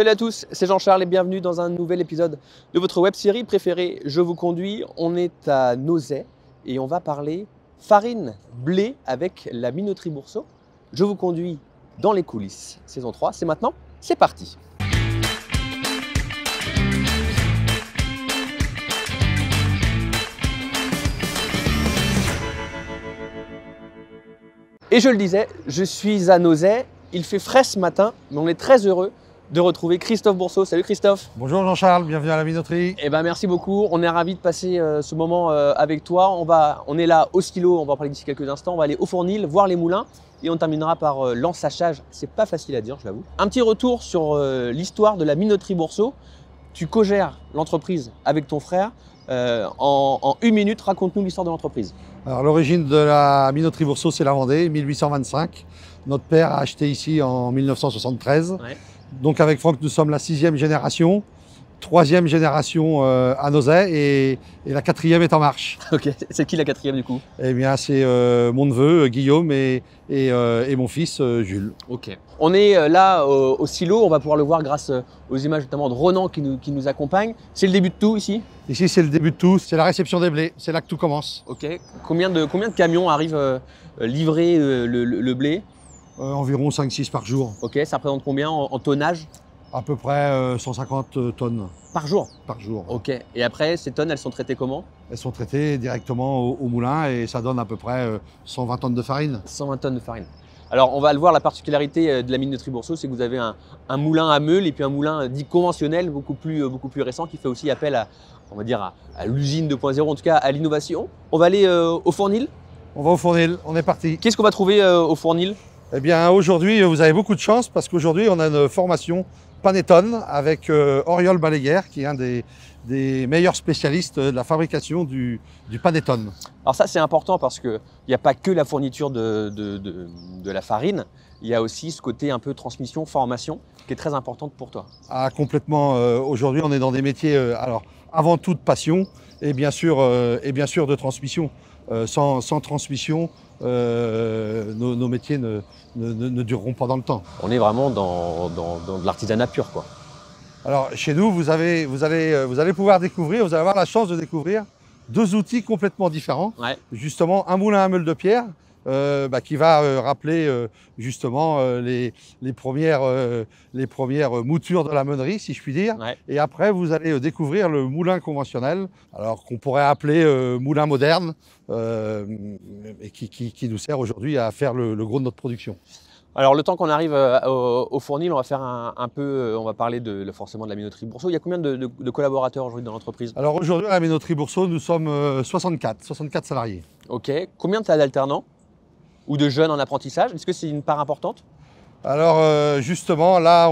Salut à tous, c'est Jean-Charles et bienvenue dans un nouvel épisode de votre web-série préférée Je vous conduis. On est à Nozay et on va parler farine, blé avec la minoterie Boursault. Je vous conduis dans les coulisses, saison 3, c'est maintenant, c'est parti. Et je le disais, je suis à Nozay, il fait frais ce matin, mais on est très heureux de retrouver Christophe Boursault. Salut Christophe. Bonjour Jean-Charles, bienvenue à la minoterie. Eh ben, merci beaucoup, on est ravis de passer ce moment avec toi. On est là au stylo, on va en parler d'ici quelques instants, on va aller au Fournil, voir les moulins et on terminera par l'ensachage. C'est pas facile à dire, je l'avoue. Un petit retour sur l'histoire de la minoterie Boursault. Tu co-gères l'entreprise avec ton frère. En une minute, raconte-nous l'histoire de l'entreprise. Alors l'origine de la minoterie Boursault, c'est la Vendée, 1825. Notre père a acheté ici en 1973. Ouais. Donc avec Franck, nous sommes la 6e génération, 3e génération à Nozay et la 4e est en marche. Ok, c'est qui la 4e du coup? Eh bien c'est mon neveu Guillaume et mon fils Jules. Ok. On est là au silo, on va pouvoir le voir grâce aux images notamment de Ronan qui nous accompagne. C'est le début de tout ici? Ici c'est le début de tout, c'est la réception des blés, c'est là que tout commence. Ok. Combien de camions arrivent livrer le blé? Environ 5-6 par jour. Ok, ça représente combien en tonnage? À peu près 150 tonnes Par jour? par jour. Ok. Et après, ces tonnes, elles sont traitées comment? Elles sont traitées directement au moulin et ça donne à peu près 120 tonnes de farine. 120 tonnes de farine. Alors, on va le voir, la particularité de la minoterie Boursault, c'est que vous avez un moulin à meule et puis un moulin dit conventionnel, beaucoup plus récent, qui fait aussi appel à, on va dire, à l'usine 2.0, en tout cas à l'innovation. On va aller au Fournil. On va au Fournil, on est parti. Qu'est-ce qu'on va trouver au Fournil? Eh bien aujourd'hui, vous avez beaucoup de chance parce qu'aujourd'hui, on a une formation Panettone avec Oriol Balaguer, qui est un des meilleurs spécialistes de la fabrication du Panettone. Alors ça, c'est important parce qu'il n'y a pas que la fourniture de la farine, il y a aussi ce côté un peu transmission, formation, qui est très importante pour toi. Ah, complètement. Aujourd'hui, on est dans des métiers, alors avant tout de passion et bien sûr de transmission. Sans transmission, nos métiers ne dureront pas dans le temps. On est vraiment dans de l'artisanat pur, quoi. Alors chez nous, vous allez pouvoir découvrir, vous allez avoir la chance de découvrir deux outils complètement différents. Ouais. Justement, un moulin à meule de pierre qui va rappeler justement les premières moutures de la meunerie, si je puis dire. Ouais. Et après, vous allez découvrir le moulin conventionnel, alors qu'on pourrait appeler moulin moderne, et qui nous sert aujourd'hui à faire le gros de notre production. Alors le temps qu'on arrive au Fournil, on va faire on va parler forcément de la minoterie Boursault. Il y a combien de collaborateurs aujourd'hui dans l'entreprise? Alors aujourd'hui, à la minoterie Boursault, nous sommes 64 salariés. Ok. Combien tu as d'alternants ou de jeunes en apprentissage? Est-ce que c'est une part importante? Alors justement, là,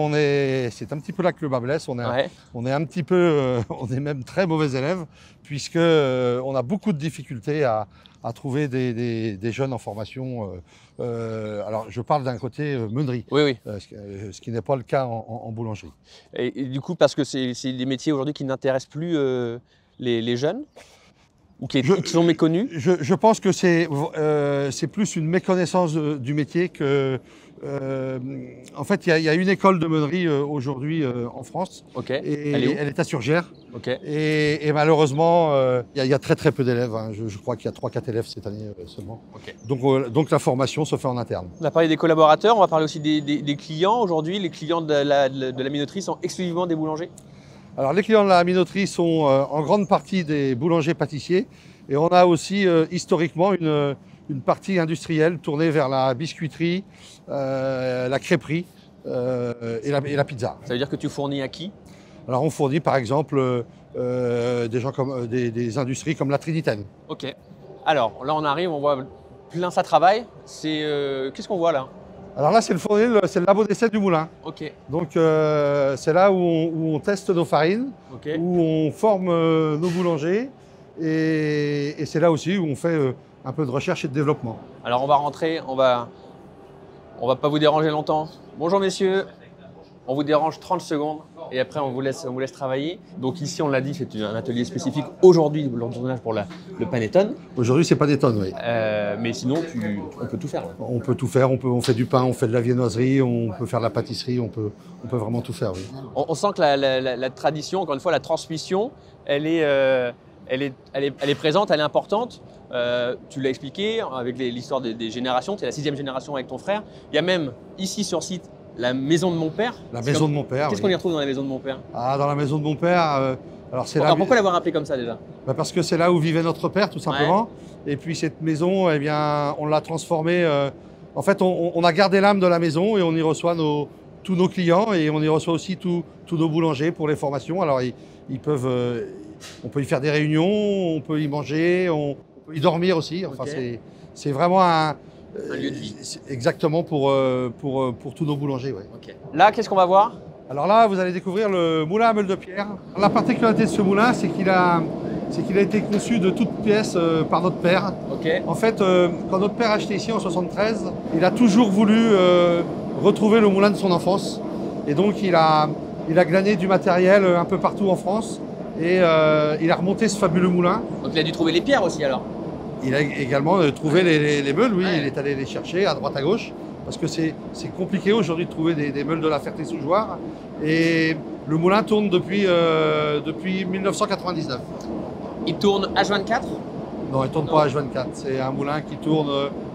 c'est un petit peu là que le bas blesse. On est un petit peu, on est même très mauvais élèves, puisque on a beaucoup de difficultés à trouver des jeunes en formation. Alors je parle d'un côté meunerie, Oui. ce qui n'est pas le cas en boulangerie. Et du coup, parce que c'est des métiers aujourd'hui qui n'intéressent plus les jeunes ou qui sont méconnus? Je pense que c'est plus une méconnaissance du métier que... en fait, il y a une école de meunerie aujourd'hui en France. Ok. Et elle est à Surgères. Ok. Et malheureusement, il y a très peu d'élèves. Hein. Je crois qu'il y a 3-4 élèves cette année seulement. Ok. Donc la formation se fait en interne. On a parlé des collaborateurs, on va parler aussi des clients. Aujourd'hui, les clients de la minoterie sont exclusivement des boulangers? Alors les clients de la minoterie sont en grande partie des boulangers-pâtissiers. Et on a aussi historiquement une partie industrielle tournée vers la biscuiterie, la crêperie et la pizza. Ça veut dire que tu fournis à qui? Alors on fournit par exemple des gens comme des industries comme la Trinitaine. Ok. Alors là on arrive, on voit plein ça travaille. Qu'est-ce qu'on voit là? Alors là c'est le Fournil, c'est le labo d'essai du moulin. Ok. Donc c'est là où on teste nos farines, Ok. où on forme nos boulangers et c'est là aussi où on fait un peu de recherche et de développement. Alors on va rentrer, on va pas vous déranger longtemps. Bonjour messieurs, on vous dérange 30 secondes. et après on vous laisse travailler. Donc ici, on l'a dit, c'est un atelier spécifique aujourd'hui, le tournage pour le panettone. Aujourd'hui, c'est panettone, oui. Mais sinon, on peut tout faire. Là. On peut tout faire, on fait du pain, on fait de la viennoiserie, on peut faire de la pâtisserie, on peut vraiment tout faire, oui. On sent que la tradition, encore une fois, la transmission, elle est présente, elle est importante. Tu l'as expliqué avec l'histoire des générations, tu es la 6e génération avec ton frère. Il y a même ici sur site la maison de mon père. La maison de mon père. Qu'est-ce qu'on y retrouve dans la maison de mon père? Dans la maison de mon père, pourquoi l'avoir appelé comme ça déjà? Parce que c'est là où vivait notre père, tout simplement. Ouais. Et puis cette maison, eh bien, on l'a transformée. En fait, on a gardé l'âme de la maison et on y reçoit tous nos clients et on y reçoit aussi tous nos boulangers pour les formations. Alors, ils peuvent, on peut y faire des réunions, on peut y manger, on peut y dormir aussi. Enfin, okay. C'est vraiment un lieu de vie. Exactement pour tous nos boulangers. Ouais. Okay. Là, qu'est-ce qu'on va voir? Alors là, vous allez découvrir le moulin à meule de pierre. La particularité de ce moulin, c'est qu'il a été conçu de toutes pièces par notre père. Okay. En fait, quand notre père a acheté ici en 73, il a toujours voulu retrouver le moulin de son enfance. Et donc, il a glané du matériel un peu partout en France. Et il a remonté ce fabuleux moulin. Donc, il a dû trouver les pierres aussi alors? Il a également trouvé les meules, oui. Ouais. Il est allé les chercher à droite à gauche. Parce que c'est compliqué aujourd'hui de trouver des meules de la Ferté-sous-Jouarre. Et le moulin tourne depuis 1999. Il tourne H24? Non, il ne tourne pas H24. C'est un moulin qui tourne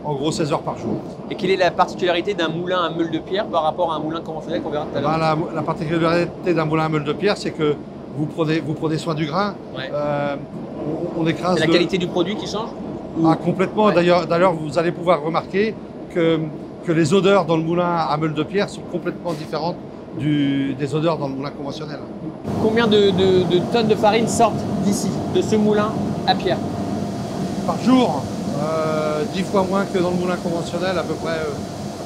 en gros 16 heures par jour. Et quelle est la particularité d'un moulin à meule de pierre par rapport à un moulin conventionnel qu'on verra tout à l'heure? La particularité d'un moulin à meule de pierre, c'est que vous prenez soin du grain. Ouais. On écrase. C'est la qualité du produit qui change? Complètement. Ouais. D'ailleurs, vous allez pouvoir remarquer que les odeurs dans le moulin à meule de pierre sont complètement différentes des odeurs dans le moulin conventionnel. Combien de tonnes de farine sortent d'ici, de ce moulin à pierre? Par jour, 10 fois moins que dans le moulin conventionnel, à peu près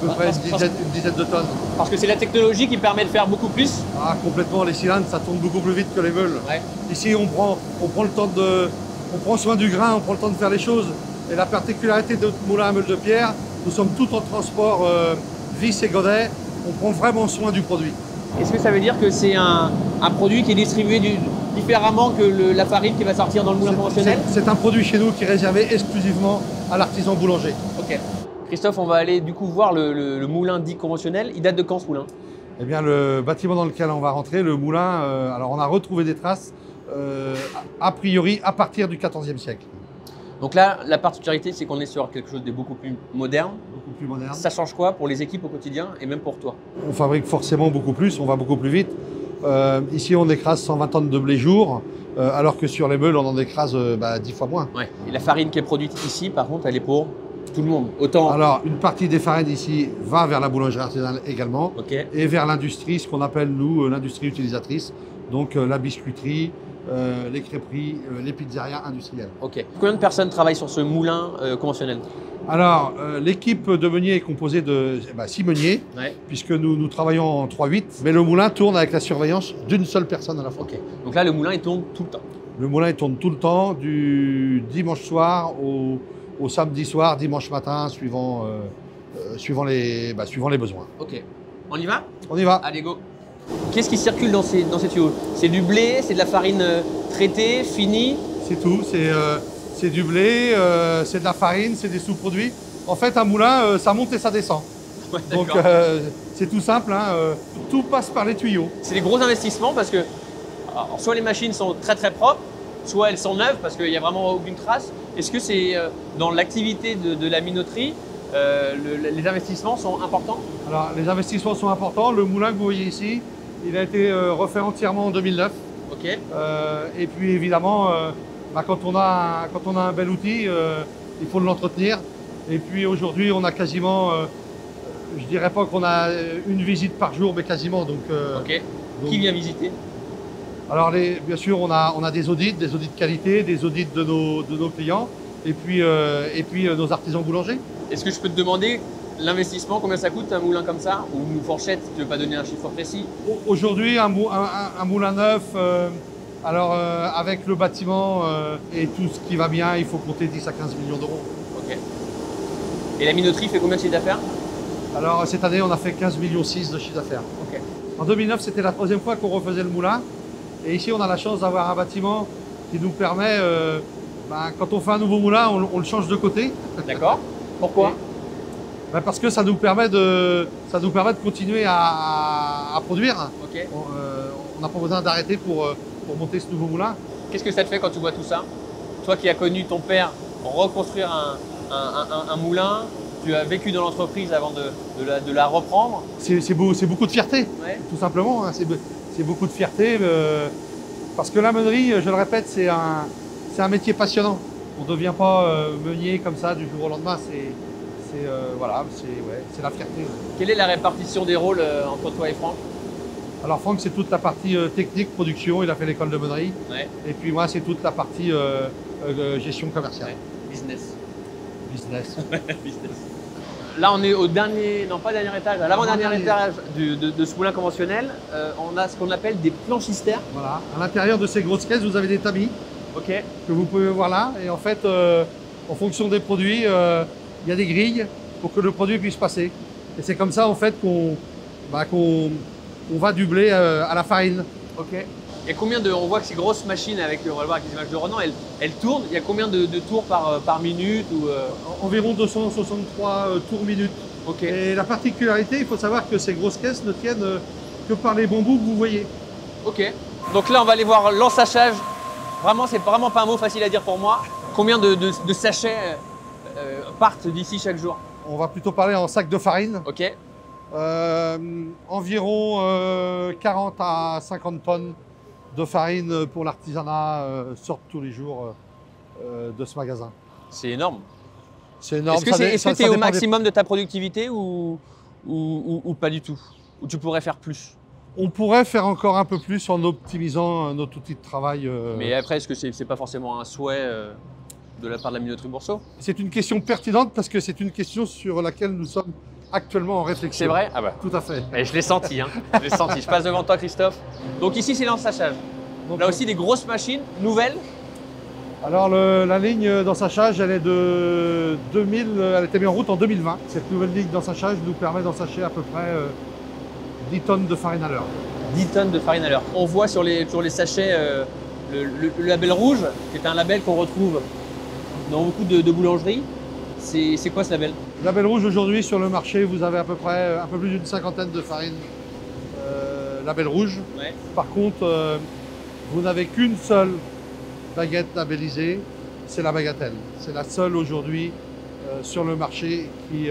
une dizaine de tonnes. Parce que c'est la technologie qui permet de faire beaucoup plus? Complètement, les cylindres, ça tourne beaucoup plus vite que les meules. Ouais. Ici, on prend le temps on prend soin du grain, on prend le temps de faire les choses. Et la particularité de notre moulin à meule de pierre, nous sommes tout en transport vis et godet. On prend vraiment soin du produit. Est-ce que ça veut dire que c'est un produit qui est distribué différemment que la farine qui va sortir dans le moulin conventionnel? C'est un produit chez nous qui est réservé exclusivement à l'artisan boulanger. Ok. Christophe, on va aller du coup voir le moulin dit conventionnel. Il date de quand ce moulin? Eh bien, le bâtiment dans lequel on va rentrer, le moulin, alors on a retrouvé des traces a priori à partir du XIVe siècle. Donc là, la particularité, c'est qu'on est sur quelque chose de beaucoup plus moderne. Beaucoup plus moderne. Ça change quoi pour les équipes au quotidien et même pour toi? On fabrique forcément beaucoup plus, on va beaucoup plus vite. Ici, on écrase 120 tonnes de blé jour, alors que sur les meules, on en écrase 10 fois moins. Ouais. Et la farine qui est produite ici, par contre, elle est pour tout le monde. Autant... Alors, une partie des farines ici va vers la boulangerie artisanale également, et vers l'industrie, ce qu'on appelle, nous, l'industrie utilisatrice, donc la biscuiterie, les crêperies, les pizzerias industrielles. Ok. Combien de personnes travaillent sur ce moulin conventionnel? Alors, l'équipe de meuniers est composée de 6 meuniers, puisque nous travaillons en 3-8, mais le moulin tourne avec la surveillance d'une seule personne à la fois. Ok. Donc là, le moulin, il tourne tout le temps? Le moulin, il tourne tout le temps, du dimanche soir au samedi soir, dimanche matin, suivant les besoins. Ok. On y va? On y va. Allez, go. Qu'est-ce qui circule dans ces tuyaux? C'est du blé, c'est de la farine traitée, finie? C'est tout, c'est du blé, c'est de la farine, c'est des sous-produits. En fait, un moulin, ça monte et ça descend. Ouais, donc c'est tout simple, hein, tout passe par les tuyaux. C'est des gros investissements parce que soit les machines sont très très propres, soit elles sont neuves parce qu'il n'y a vraiment aucune trace. Est-ce que c'est dans l'activité de la minoterie, les investissements sont importants? Alors, les investissements sont importants. Le moulin que vous voyez ici, il a été refait entièrement en 2009. Ok. Et puis évidemment, quand on a un bel outil, il faut l'entretenir. Et puis aujourd'hui, on a quasiment, je dirais pas qu'on a une visite par jour, mais quasiment. Donc, Qui vient visiter? Alors bien sûr, on a des audits de qualité, des audits de nos clients, et puis nos artisans boulangers. Est-ce que je peux te demander l'investissement, combien ça coûte un moulin comme ça? Ou une fourchette, si tu ne veux pas donner un chiffre précis? Aujourd'hui, un moulin neuf, avec le bâtiment et tout ce qui va bien, il faut compter 10 à 15 millions d'euros. Ok. Et la minoterie fait combien de chiffre d'affaires? Alors cette année, on a fait 15,6 millions de chiffre d'affaires. Ok. En 2009, c'était la 3e fois qu'on refaisait le moulin. Et ici, on a la chance d'avoir un bâtiment qui nous permet, quand on fait un nouveau moulin, on le change de côté. D'accord. Pourquoi? Parce que ça nous permet de continuer à produire. Okay. On n'a pas besoin d'arrêter pour monter ce nouveau moulin. Qu'est-ce que ça te fait quand tu vois tout ça? Toi qui as connu ton père reconstruire un moulin, tu as vécu dans l'entreprise avant de la reprendre. C'est beaucoup de fierté, ouais. Tout simplement. Hein. C'est beaucoup de fierté parce que la meunerie, je le répète, c'est un métier passionnant. On ne devient pas meunier comme ça du jour au lendemain. Voilà, c'est la fierté. Quelle est la répartition des rôles entre toi et Franck? Alors Franck, c'est toute la partie technique, production, il a fait l'école de meunerie. Ouais. Et puis moi, c'est toute la partie gestion commerciale. Ouais. Business. Business. Business. Là, on est au dernier, non pas dernier étage, à l'avant-dernier étage de ce moulin conventionnel. On a ce qu'on appelle des planchistères. Voilà. À l'intérieur de ces grosses caisses, vous avez des tamis. Ok. Que vous pouvez voir là. Et en fait, en fonction des produits, il y a des grilles pour que le produit puisse passer. Et c'est comme ça en fait qu'on va du blé à la farine. Ok. Il y a combien de, on voit que ces grosses machines avec, on va le voir avec les images de Renan, elles tournent. Il y a combien de tours par minute ou Environ 263 tours minute. Ok. Et la particularité, il faut savoir que ces grosses caisses ne tiennent que par les bambous que vous voyez. Ok. Donc là, on va aller voir l'ensachage. Vraiment, c'est vraiment pas un mot facile à dire pour moi. Combien de sachets partent d'ici chaque jour? On va plutôt parler en sacs de farine. Ok. Environ 40 à 50 tonnes de farine pour l'artisanat sortent tous les jours de ce magasin. C'est énorme. C'est énorme. Est-ce que tu es au maximum de ta productivité ou pas du tout? Ou tu pourrais faire plus? On pourrait faire encore un peu plus en optimisant notre outil de travail. Mais après, est-ce que c'est pas forcément un souhait de la part de la minoterie Bourseau? C'est une question pertinente parce que c'est une question sur laquelle nous sommes actuellement en réflexion. C'est vrai? Ah bah. Tout à fait. Et je l'ai senti, hein. Je l'ai senti. Je passe devant toi, Christophe. Donc ici, c'est l'ensachage. Là aussi, des grosses machines nouvelles. Alors la ligne d'ensachage, elle est de 2000, elle a été mise en route en 2020. Cette nouvelle ligne d'ensachage nous permet d'ensacher à peu près 10 tonnes de farine à l'heure. 10 tonnes de farine à l'heure. On voit sur les sachets le label rouge, qui est un label qu'on retrouve dans beaucoup de boulangeries. C'est quoi ce label? Label rouge, aujourd'hui sur le marché, vous avez à peu près un peu plus d'une cinquantaine de farines label rouge. Ouais. Par contre, vous n'avez qu'une seule baguette labellisée, c'est la bagatelle. C'est la seule aujourd'hui sur le marché qui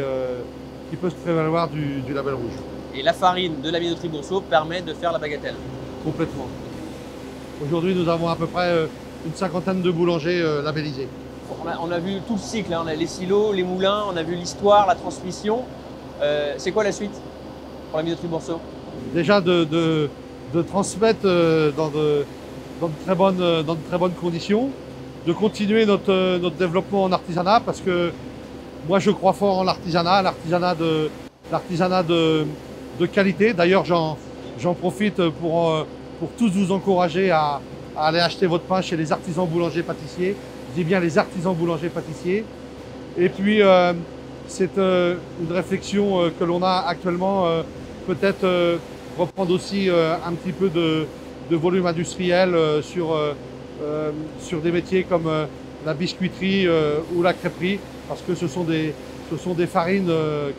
peut se prévaloir du label rouge. Et la farine de la minoterie Bourseau permet de faire la bagatelle? Complètement. Aujourd'hui, nous avons à peu près une cinquantaine de boulangers labellisés. On a vu tout le cycle, hein. On a les silos, les moulins, on a vu l'histoire, la transmission. C'est quoi la suite pour la minoterie Bourseau? Déjà de transmettre dans de très bonnes conditions, de continuer notre développement en artisanat parce que moi je crois fort en l'artisanat, l'artisanat de qualité. D'ailleurs j'en profite pour tous vous encourager à aller acheter votre pain chez les artisans boulangers pâtissiers. Je dis bien les artisans boulangers pâtissiers. Et puis c'est une réflexion que l'on a actuellement, peut-être reprendre aussi un petit peu de volume industriel sur des métiers comme la biscuiterie ou la crêperie, parce que ce sont des farines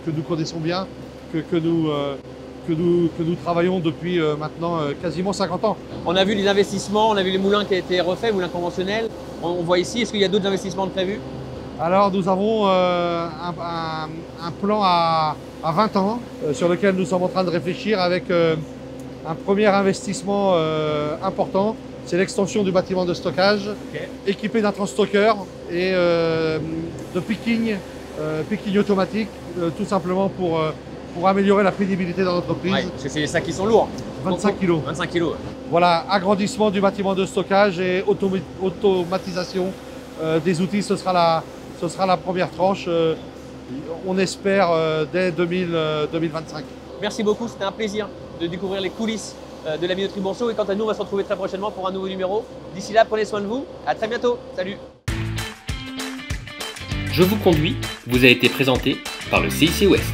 que nous connaissons bien, que nous travaillons depuis maintenant quasiment 50 ans. On a vu les investissements, on a vu les moulins qui ont été refaits, moulins conventionnels. On voit ici, est-ce qu'il y a d'autres investissements prévus? Alors nous avons un plan à 20 ans sur lequel nous sommes en train de réfléchir avec un premier investissement important. C'est l'extension du bâtiment de stockage, équipé d'un transstocker et de picking automatique, tout simplement pour améliorer la pénibilité dans l'entreprise. Ouais, parce que c'est les sacs qui sont lourds. 25 kg. 25 kg. Voilà, agrandissement du bâtiment de stockage et automatisation des outils, ce sera la première tranche, on espère dès 2025. Merci beaucoup, c'était un plaisir de découvrir les coulisses de la minoterie Bourseau. Et quant à nous, on va se retrouver très prochainement pour un nouveau numéro. D'ici là, prenez soin de vous. À très bientôt. Salut. Je vous conduis vous a été présenté par le CIC Ouest.